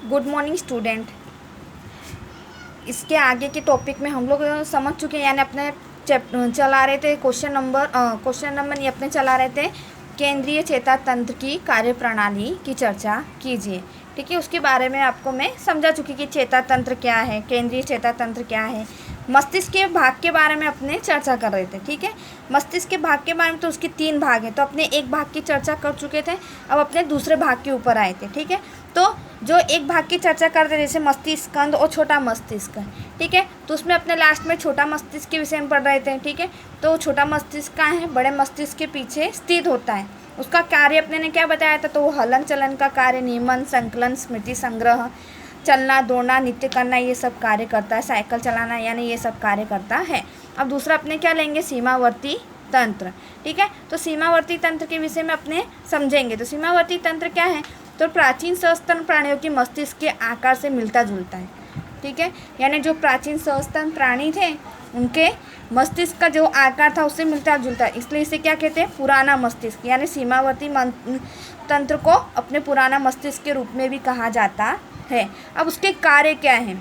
Good morning student. इसके आगे के टॉपिक में हम लोग समझ चुके हैं, यानी अपने चला रहे थे क्वेश्चन नंबर नहीं, अपने चला रहे थे केंद्रीय चेता तंत्र की कार्यप्रणाली की चर्चा कीजिए। ठीक है, उसके बारे में आपको मैं समझा चुकी कि चेता तंत्र क्या है, केंद्रीय चेता तंत्र क्या है। मस्तिष्क के भाग के बारे में अपने चर्चा कर रहे थे। ठीक है, मस्तिष्क के भाग के बारे में तो उसके 3 भाग हैं, तो अपने एक भाग की चर्चा कर चुके थे। अब अपने दूसरे भाग के ऊपर आए थे। ठीक है, तो जो एक भाग की चर्चा करते जैसे मस्तिष्क स्कंद और छोटा मस्तिष्क, ठीक है, तो उसमें अपने लास्ट में छोटा मस्तिष्क के विषय में पढ़ रहे थे। ठीक है, तो छोटा मस्तिष्क कहाँ है, बड़े मस्तिष्क के पीछे स्थित होता है। उसका कार्य अपने ने क्या बताया था, तो वो हलन चलन का कार्य, नियमन, संकलन, स्मृति संग्रह, चलना, दौड़ना, नृत्य करना, ये सब कार्य करता है। साइकिल चलाना, यानी ये सब कार्य करता है। अब दूसरा अपने क्या लेंगे, सीमावर्ती तंत्र। ठीक है, तो सीमावर्ती तंत्र के विषय में अपने समझेंगे। तो सीमावर्ती तंत्र क्या है, तो प्राचीन सस्तन प्राणियों के मस्तिष्क के आकार से मिलता जुलता है। ठीक है, यानी जो प्राचीन सस्तन प्राणी थे उनके मस्तिष्क का जो आकार था उससे मिलता जुलता है, इसलिए इसे क्या कहते हैं, पुराना मस्तिष्क। यानी सीमावर्ती तंत्र को अपने पुराना मस्तिष्क के रूप में भी कहा जाता है। अब उसके कार्य क्या हैं,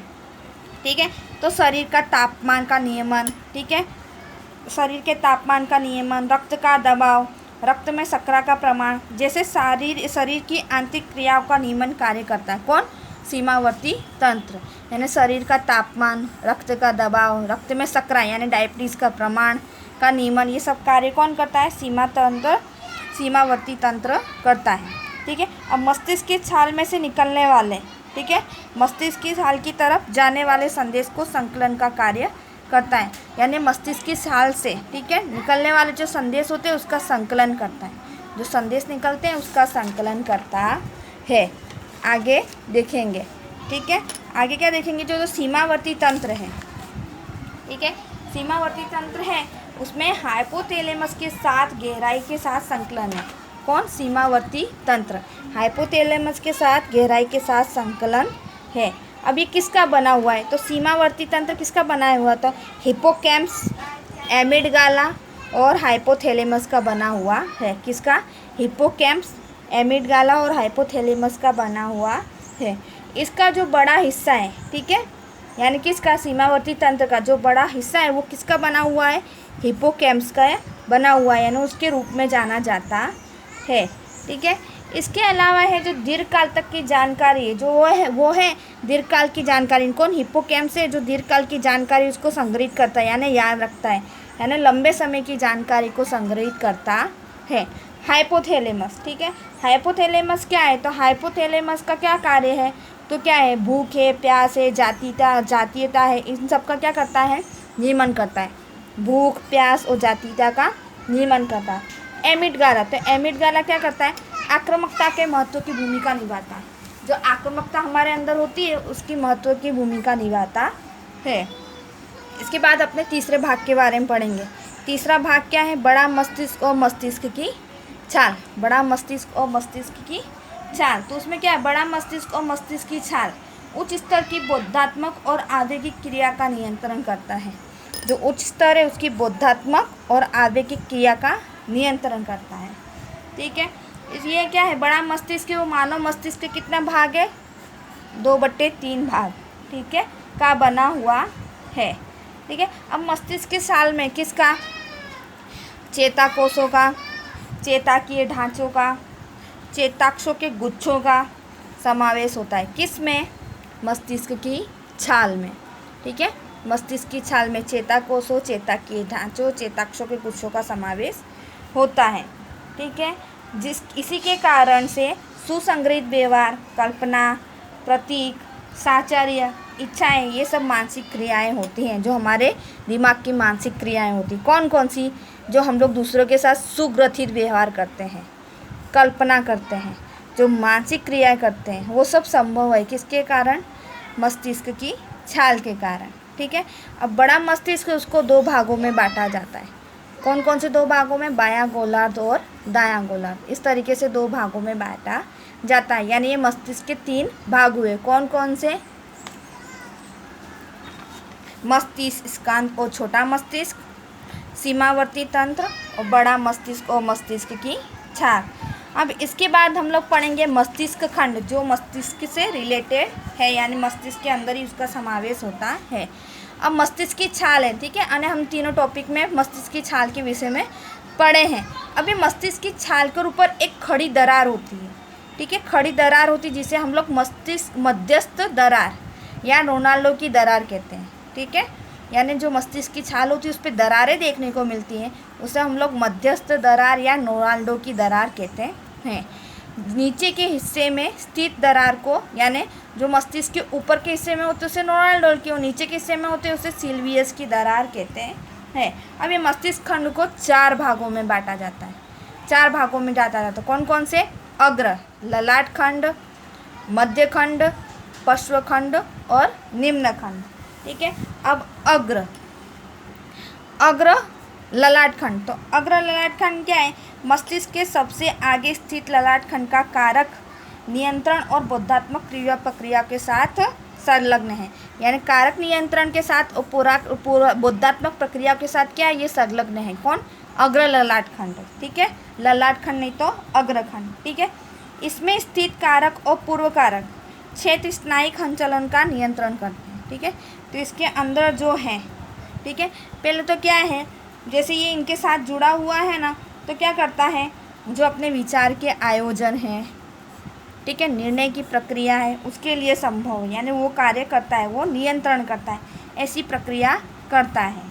ठीक है, तो शरीर का तापमान का नियमन, ठीक है, शरीर के तापमान का नियमन, रक्त का दबाव, रक्त में शर्करा का प्रमाण जैसे शरीर की आंतरिक क्रियाओं का नियमन कार्य करता है। कौन, सीमावर्ती तंत्र। यानी शरीर का तापमान, रक्त का दबाव, रक्त में शर्करा यानी डायबिटीज़ का प्रमाण का नियमन, ये सब कार्य कौन करता है, सीमावर्ती तंत्र करता है। ठीक है, अब मस्तिष्क की छाल में से निकलने वाले, ठीक है, मस्तिष्क की छाल की तरफ जाने वाले संदेश को संकलन का कार्य करता है। यानी मस्तिष्क की छाल से, ठीक है, निकलने वाले जो संदेश होते हैं उसका संकलन करता है। जो संदेश निकलते हैं उसका संकलन करता है। आगे देखेंगे। ठीक है, आगे क्या देखेंगे, जो सीमावर्ती तंत्र है, ठीक है, सीमावर्ती तंत्र है उसमें हाइपोथैलेमस के साथ गहराई के साथ संकलन है। कौन, सीमावर्ती तंत्र, हाइपोथैलेमस के साथ गहराई के साथ संकलन है। अब ये किसका बना हुआ है, तो सीमावर्ती तंत्र किसका बनाया हुआ था, हिप्पोकैम्पस, एमिडगाला और हाइपोथैलेमस का बना हुआ है। किसका, हिप्पोकैम्पस, एमिडगाला और हाइपोथैलेमस का बना हुआ है। इसका जो बड़ा हिस्सा है, ठीक है, यानी किसका, सीमावर्ती तंत्र का जो बड़ा हिस्सा है वो किसका बना हुआ है, हिप्पोकैम्पस का बना हुआ है, यानी उसके रूप में जाना जाता है। ठीक है, इसके अलावा है जो दीर्घकाल तक की जानकारी है, जो वो है दीर्घकाल की जानकारी। कौन, हिप्पोकैम्पस है जो दीर्घकाल की जानकारी उसको संग्रहित करता है, यानी याद रखता है, यानी लंबे समय की जानकारी को संग्रहित करता है। हाइपोथैलेमस, ठीक है, हाइपोथैलेमस क्या है, तो हाइपोथैलेमस का क्या कार्य है, तो क्या है, भूख है, प्यास है, जातीयता है, इन सब का क्या करता है, नियमन करता है। भूख, प्यास और जातीयता का नियमन करता है। एमिडगाला, तो एमिडगाला क्या करता है, आक्रामकता के महत्व की भूमिका निभाता है। जो आक्रामकता हमारे अंदर होती है उसकी महत्व की भूमिका निभाता है। इसके बाद अपने तीसरे भाग के बारे में पढ़ेंगे। तीसरा भाग क्या है, बड़ा मस्तिष्क और मस्तिष्क की छाल। बड़ा मस्तिष्क और मस्तिष्क की छाल, तो उसमें क्या है, बड़ा मस्तिष्क और मस्तिष्क की छाल उच्च स्तर की बोधात्मक और आवेगिक क्रिया का नियंत्रण करता है। जो उच्च स्तर है उसकी बोधात्मक और आवेगिक क्रिया का नियंत्रण करता है। ठीक है, ये क्या है, बड़ा मस्तिष्क, वो मानव मस्तिष्क के कितना भाग है, 2/3 भाग, ठीक है, का बना हुआ है। ठीक है, अब मस्तिष्क के साल में किसका, चेताकोषों का, चेताकीय ढांचों का, चेताक्षों के गुच्छों का समावेश होता है। किस में, मस्तिष्क की छाल में। ठीक है, मस्तिष्क की छाल में चेताकोषों, चेताकीय ढांचों, चेताक्षों के गुच्छों का समावेश होता है। ठीक है, इसी के कारण से सुसंग्रहित व्यवहार, कल्पना, प्रतीक, साहचर्य, इच्छाएं, ये सब मानसिक क्रियाएं होती हैं, जो हमारे दिमाग की मानसिक क्रियाएं होती। कौन कौन सी, जो हम लोग दूसरों के साथ सुग्रथित व्यवहार करते हैं, कल्पना करते हैं, जो मानसिक क्रियाएं करते हैं, वो सब संभव है किसके कारण, मस्तिष्क की छाल के कारण। ठीक है, अब बड़ा मस्तिष्क उसको 2 भागों में बांटा जाता है। कौन कौन से 2 भागों में, बायां गोलार्ध और दायां गोलार्ध, इस तरीके से 2 भागों में बांटा जाता है। यानी ये मस्तिष्क के 3 भाग हुए। कौन कौन से, मस्तिष्क स्कंद और छोटा मस्तिष्क, सीमावर्ती तंत्र और बड़ा मस्तिष्क और मस्तिष्क की छाल। अब इसके बाद हम लोग पढ़ेंगे मस्तिष्क खंड, जो मस्तिष्क से रिलेटेड है, यानी मस्तिष्क के अंदर ही उसका समावेश होता है। अब मस्तिष्क की छाल है, ठीक है, यानी हम तीनों टॉपिक में मस्तिष्क की छाल के विषय में पढ़े हैं। अभी मस्तिष्क की छाल के ऊपर एक खड़ी दरार होती है, ठीक है, खड़ी दरार होती है जिसे हम लोग मस्तिष्क मध्यस्थ दरार या रोनाल्डो की दरार कहते हैं, ठीक है, यानी जो मस्तिष्क की छाल होती है उस पर दरारें देखने को मिलती हैं, उसे हम लोग मध्यस्थ दरार या रोनाल्डो की दरार कहते हैं। नीचे के हिस्से में स्थित दरार को, यानी जो मस्तिष्क के ऊपर के हिस्से में होते हैं उसे रोनाल्डो की, और नीचे के हिस्से में होते हैं उसे सिल्वियस की दरार कहते हैं। अब ये मस्तिष्क खंड को 4 भागों में बांटा जाता है, 4 भागों में बांटा जाता है। कौन कौन से? अग्र ललाट खंड, मध्य खंड, पश्व खंड और निम्न खंड, ठीक है। अब अग्र ललाट खंड, तो अग्र ललाट खंड क्या है? मस्तिष्क के सबसे आगे स्थित ललाट खंड का कारक नियंत्रण और बोधात्मक क्रिया प्रक्रिया के साथ संलग्न है, यानी कारक नियंत्रण के साथ और पूरा बोधात्मक प्रक्रिया के साथ क्या है, ये संलग्न है। कौन? अग्र ललाट खंड, ठीक है, ललाट खंड नहीं तो अग्र खंड, ठीक है। इसमें स्थित कारक और पूर्व कारक क्षेत्र स्नायिक संचलन का नियंत्रण करते हैं, ठीक है। तो इसके अंदर जो है, ठीक है, पहले तो क्या है, जैसे ये इनके साथ जुड़ा हुआ है ना, तो क्या करता है, जो अपने विचार के आयोजन हैं, ठीक है, निर्णय की प्रक्रिया है, उसके लिए संभव है, यानी वो कार्य करता है, वो नियंत्रण करता है, ऐसी प्रक्रिया करता है,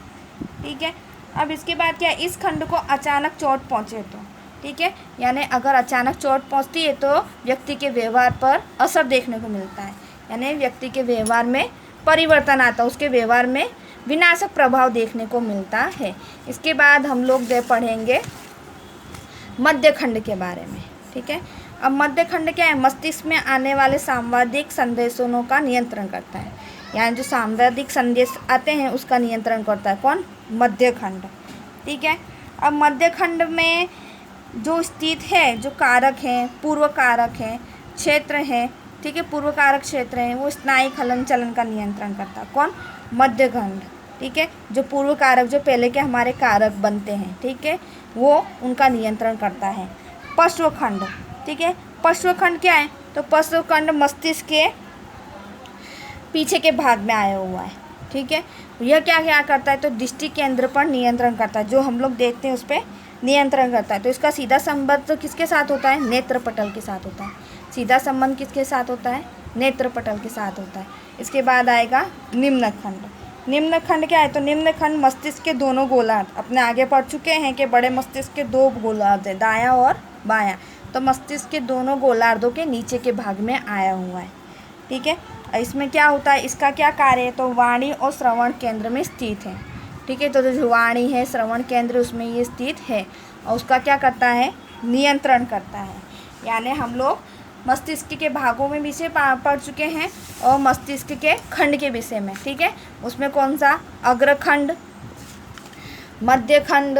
ठीक है। अब इसके बाद क्या, इस खंड को अचानक चोट पहुँचे तो, ठीक है, यानी अगर अचानक चोट पहुँचती है तो व्यक्ति के व्यवहार पर असर देखने को मिलता है, यानी व्यक्ति के व्यवहार में परिवर्तन आता है, उसके व्यवहार में विनाशक प्रभाव देखने को मिलता है। इसके बाद हम लोग पढ़ेंगे मध्य खंड के बारे में, ठीक है। अब मध्य खंड क्या है? मस्तिष्क में आने वाले सांवादिक संदेशों का नियंत्रण करता है, यानी जो सांवादिक संदेश आते हैं उसका नियंत्रण करता है। कौन? मध्य खंड, ठीक है। अब मध्य खंड में जो स्थित है, जो कारक हैं, पूर्व कारक हैं, क्षेत्र हैं, ठीक है, पूर्व कारक क्षेत्र हैं, वो स्नायिक हलन चलन का नियंत्रण करता है। कौन? मध्य खंड, ठीक है। जो पूर्व कारक, जो पहले के हमारे कारक बनते हैं, ठीक है, वो उनका नियंत्रण करता है। पश्व खंड, ठीक है, पश्व खंड क्या है? तो पश्व खंड मस्तिष्क के पीछे के भाग में आया हुआ है, ठीक है। यह क्या क्या करता है? तो दृष्टि केंद्र पर नियंत्रण करता है, जो हम लोग देखते हैं उस पर नियंत्रण करता है। तो इसका सीधा संबंध तो किसके साथ होता है? नेत्र पटल के साथ होता है। सीधा संबंध किसके साथ होता है? नेत्र पटल के साथ होता है। इसके बाद आएगा निम्न खंड। निम्न खंड क्या है? तो निम्न खंड मस्तिष्क के दोनों गोलार्ध, अपने आगे पढ़ चुके हैं कि बड़े मस्तिष्क के 2 गोलार्ध हैं, दायां और बायां, तो मस्तिष्क के दोनों गोलार्धों के नीचे के भाग में आया हुआ है, ठीक है। इसमें क्या होता है, इसका क्या कार्य है? तो वाणी और श्रवण केंद्र में स्थित है, ठीक है। तो जो वाणी है, श्रवण केंद्र, उसमें ये स्थित है और उसका क्या करता है? नियंत्रण करता है। यानी हम लोग मस्तिष्क के भागों में विषय पढ़ चुके हैं और मस्तिष्क के खंड के विषय में, ठीक है। उसमें कौन सा? अग्रखंड, मध्य खंड,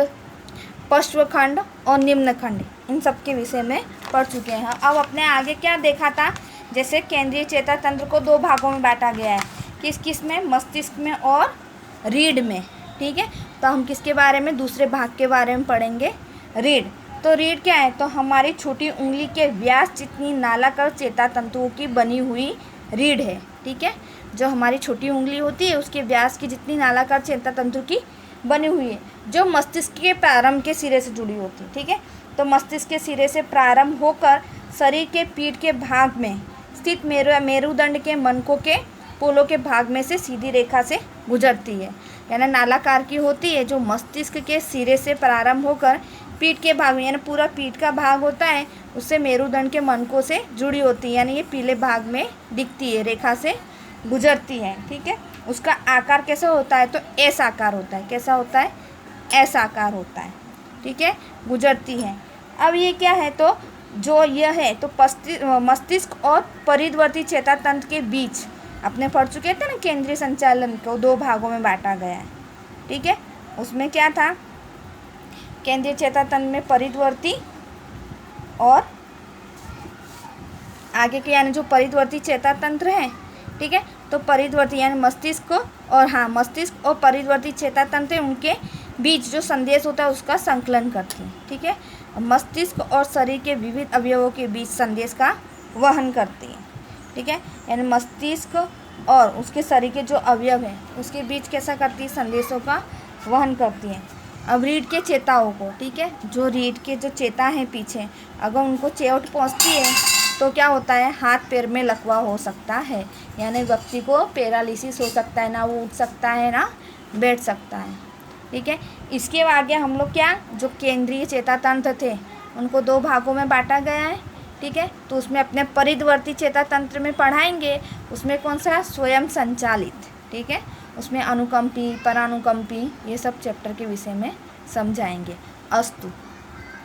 पश्व खंड और निम्न खंड, इन सब के विषय में पढ़ चुके हैं। अब अपने आगे क्या देखा था, जैसे केंद्रीय चेता तंत्र को 2 भागों में बांटा गया है, किस किस में? मस्तिष्क में और रीढ़ में, ठीक है। तो हम किसके बारे में? दूसरे भाग के बारे में पढ़ेंगे, रीढ़। तो रीढ़ क्या है? तो हमारी छोटी उंगली के व्यास जितनी नालाकार चेता तंतुओं की बनी हुई रीढ़ है, ठीक है। जो हमारी छोटी उंगली होती है उसके व्यास की जितनी नालाकार चेता तंतु की बनी हुई है, जो मस्तिष्क के प्रारंभ के सिरे से जुड़ी होती है, ठीक है। तो मस्तिष्क के सिरे से प्रारंभ होकर शरीर के पीठ के भाग में स्थित मेरुदंड के मनकों के पोलों के भाग में से सीधी रेखा से गुजरती है, यानी नालाकार की होती है, जो मस्तिष्क के सिरे से प्रारंभ होकर पीठ के भाग में, यानी पूरा पीठ का भाग होता है, उससे मेरुदंड के मनकों से जुड़ी होती है, यानी ये पीले भाग में दिखती है, रेखा से गुजरती है, ठीक है। उसका आकार कैसा होता है? तो एस आकार होता है। कैसा होता है? एस आकार होता है, ठीक है, गुजरती है। अब ये क्या है? तो जो यह है तो मस्तिष्क और परिधवर्ती चेता तंत्र के बीच अपने पढ़ चुके थे ना, केंद्रीय संचालन को 2 भागों में बांटा गया है, ठीक है। उसमें क्या था? केंद्रीय चेता तंत्र में परिधवर्ती और आगे के, यानी जो परिधवर्ती चेता तंत्र है, ठीक है, तो परिधवर्ती यानी मस्तिष्क और मस्तिष्क और परिधवर्ती चेता तंत्र उनके बीच जो संदेश होता है उसका संकलन करती है, ठीक है। मस्तिष्क और शरीर के विविध अवयवों के बीच संदेश का वहन करती है। ठीक है, यानी मस्तिष्क और उसके शरीर के जो अवयव हैं उसके बीच कैसा करती है, संदेशों का वहन करती है। अब रीढ़ के चेताओं को, ठीक है, जो रीढ़ के जो चेता हैं पीछे, अगर उनको चोट पहुंचती है तो क्या होता है, हाथ पैर में लकवा हो सकता है, यानी व्यक्ति को पैरालिसिस हो सकता है, ना वो उठ सकता है ना बैठ सकता है। ठीक है, इसके आगे हम लोग क्या, जो केंद्रीय चेता तंत्र थे उनको 2 भागों में बांटा गया है। ठीक है, तो उसमें अपने परिवर्ती चेता तंत्र में पढ़ाएंगे, उसमें कौन सा, स्वयं संचालित। ठीक है, उसमें अनुकंपी, परानुकंपी, ये सब चैप्टर के विषय में समझाएंगे। अस्तु।